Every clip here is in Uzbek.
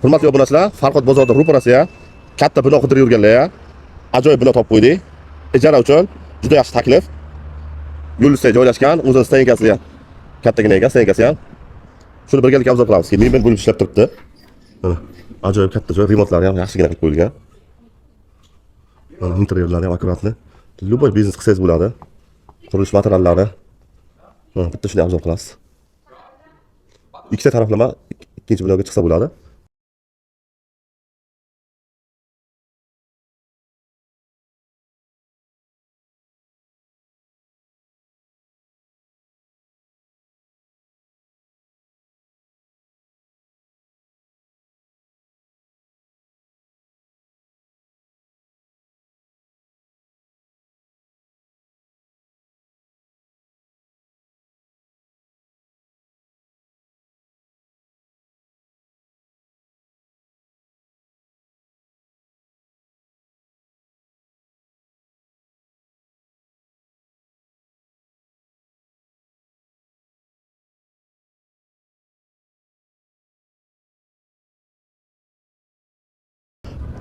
Hurmatli obunachilar, Farhod bozorda ro'parasiga katta bino qidirib yurganlar, ajoyib bino topib qo'ydik. Ijara uchun juda yaxshi taklif. Yo'l joylashgan, o'zining stenkasi ham kattagina ekan, stenkasi ham. Shuni birgalikda obzor qilamiz. Mebel bo'lib ishlab turibdi. Mana ajoyib katta joy, remontlari ham yaxshigina qilib qo'yilgan. Mana interyerlari ham akkuratli. Любой biznes qilsangiz bo'ladi. Qurilish materiallari. Mana bitta shuni obzor qilamiz. Ikkita taraflama ikkinchi binoga chiqsa bo'ladi.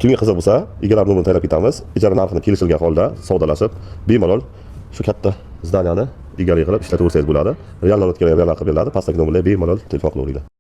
Kimga qiziq bo'lsa, egalar nomerini tayyorlab ketamiz. Ijara narxini kelishilgan holda savdolashib, bemalol shu katta zdaniyani egalik qilib ishlatib o'tsangiz bo'ladi. Real nomer qilib beriladi. Pastdagi nomerlarga bemalol telefon qilaveradi.